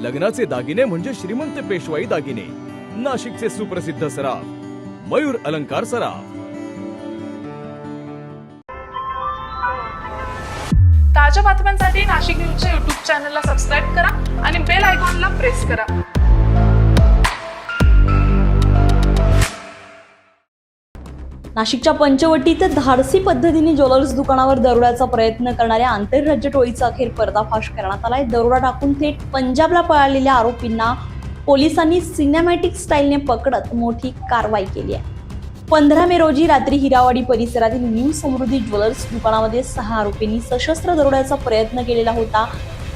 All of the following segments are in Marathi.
लग्नाचे दागिने म्हणजे श्रीमंत पेशवाई दागिने, नाशिकचे सुप्रसिद्ध सराफ मयूर अलंकार सराफ। ताज्या बातम्यांसाठी नाशिक न्यूजच्या YouTube चॅनलला सबस्क्राईब करा आणि बेल आयकॉनला प्रेस करा। नाशिकच्या पंचवटीत धाडसी पद्धतीने ज्वेलर्स दुकानावर दरोड्याचा प्रयत्न करणाऱ्या आंतरराज्य टोळीचा अखेर पर्दाफाश करण्यात आलाय। दरोडा टाकून थेट पंजाबला पळालेल्या आरोपींना पोलिसांनी सिनेमॅटिक स्टाईलने पकडत मोठी कारवाई केली आहे। 15 मे रोजी रात्री हिरावाडी परिसरातील न्यू समृद्धी ज्वेलर्स दुकानामध्ये 6 आरोपींनी सशस्त्र दरोड्याचा प्रयत्न केलेला होता।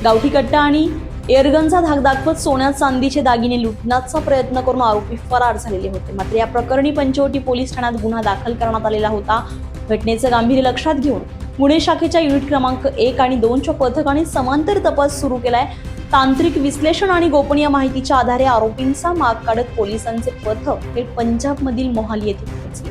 गावठी कट्टा आणि एअरगनचा धाक दाखवत सोन्या चांदीचे दागिने लुटण्याचा प्रयत्न करून आरोपी फरार झालेले होते। मात्र या प्रकरणी पंचवटी पोलीस ठाण्यात गुन्हा दाखल करण्यात आलेला होता। घटनेचं गांभीर्य लक्षात घेऊन पुणे शाखेच्या युनिट क्रमांक 1 आणि 2 च्या पथकाने समांतर तपास सुरू केलाय। तांत्रिक विश्लेषण आणि गोपनीय माहितीच्या आधारे आरोपींचा माग काढत पोलिसांचे पथक थेट पंजाबमधील मोहाली येथे पोहोचले।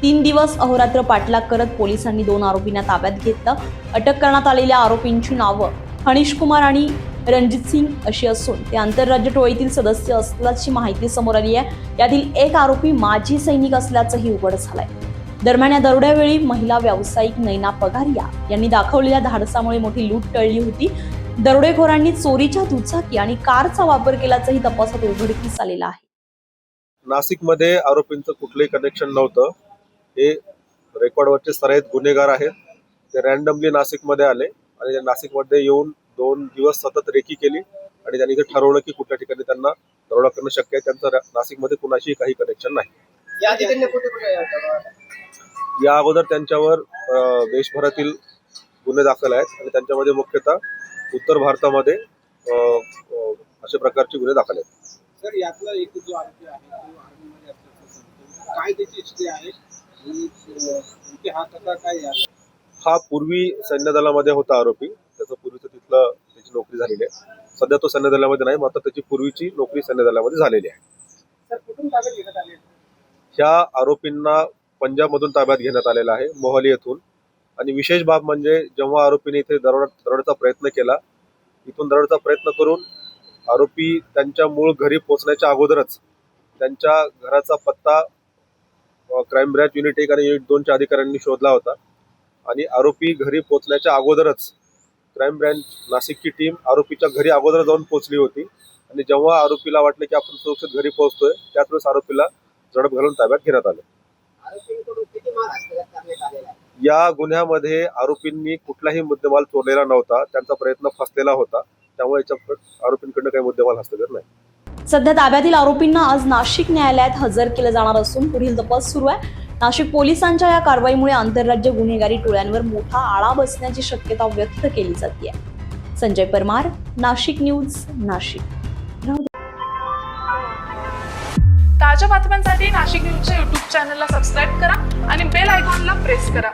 3 दिवस अहोरात्र पाठलाग करत पोलिसांनी 2 आरोपींना ताब्यात घेतलं। अटक करण्यात आलेल्या आरोपींची नावं हनीश कुमार आणि रणजित सिंग अशी असून ते आंतरराज्य टोळीतील सदस्य असल्याची माहिती समोर आली आहे। यातील एक आरोपी माजी सैनिक असल्याचंही उघड झालंय। दरम्यान या दरोड्यावेळी महिला व्यावसायिक नैना पगारिया यांनी दाखवलेल्या धाडसामुळे मोठी लूट टळली होती। दरोडेखोरांनी चोरीच्या दुचाकी आणि कारचा वापर केल्याचंही तपासात उघडकीस आलेलं आहे। नाशिकमध्ये आरोपींचं कुठलंही कनेक्शन नव्हतं। हे रेकॉर्डवरचे सराईत गुन्हेगार आहेत। ते रॅन्डमली नाशिकमध्ये आले आणि ते नाशिकमध्ये येऊन 2 दिवस सतत रेकी केली आणि त्यांनी ठरवलं की कुठल्या ठिकाणी त्यांना दरोडा करणं शक्य आहे। त्यांचं नाशिकमध्ये कुणाशी काही कनेक्शन नाही। या अगोदर त्यांच्यावर देशभरातील गुन्हे दाखल आहेत आणि त्यांच्यामध्ये मुख्यतः उत्तर भारतामध्ये अशा प्रकारचे गुन्हे दाखल आहेत। सर, यातला एक जो आरोपी आहे तो आर्मीमध्ये असल्याचं काय त्याची हिस्ट्री आहे आणि हा कसा काय हा पूर्वी सैन्य दलामध्ये होता आरोपी। त्याचं पूर्वीचं तिथलं त्याची नोकरी झालेली आहे। सध्या तो सैन्य दलामध्ये नाही, मात्र त्याची पूर्वीची नोकरी सैन्य दलामध्ये झालेली आहे। सर, कुठून ताब्यात घेण्यात आले? ह्या आरोपींना पंजाबमधून ताब्यात घेण्यात आलेला आहे, मोहाली येथून। आणि विशेष बाब म्हणजे जेव्हा आरोपीने इथे दरोड्याचा प्रयत्न केला, इथून दरोड्याचा प्रयत्न करून आरोपी त्यांच्या मूळ घरी पोहोचण्याच्या अगोदरच त्यांच्या घराचा पत्ता क्राईम ब्रँच युनिट 1 आणि युनिट 2 च्या अधिकाऱ्यांनी शोधला होता आणि आरोपी घरी पोहोचण्याच्या अगोदरच क्राईम ब्रँच नाशिकची टीम आरोपीच्या घरी अगोदर जाऊन पोहोचली होती आणि जेव्हा आरोपीला वाटलं की आपण सुरक्षित घरी पोहोचतोय त्याच वेळेस आरोपीला झडप घालून ताब्यात घेण्यात आलं। या गुन्ह्यामध्ये आरोपींनी कुठलाही मुद्देमाल चोरलेला नव्हता। त्यांचा प्रयत्न फसलेला होता, त्यामुळे आरोपींकडनं काही मुद्देमाल हस्तगत नाही। सध्या ताब्यातील आरोपींना आज नाशिक न्यायालयात हजर केलं जाणार असून पुढील तपास सुरू आहे। नाशिक पोलिसांच्या या कारवाईमुळे आंतरराज्य गुन्हेगारी टोळ्यांवर मोठा आळा बसण्याची शक्यता व्यक्त केली जाते। संजय परमार, नाशिक न्यूज, नाशिक। ताज्या बातम्यांसाठी नाशिक न्यूजच्या YouTube चॅनलला सबस्क्राईब करा आणि बेल आयकॉनला प्रेस करा।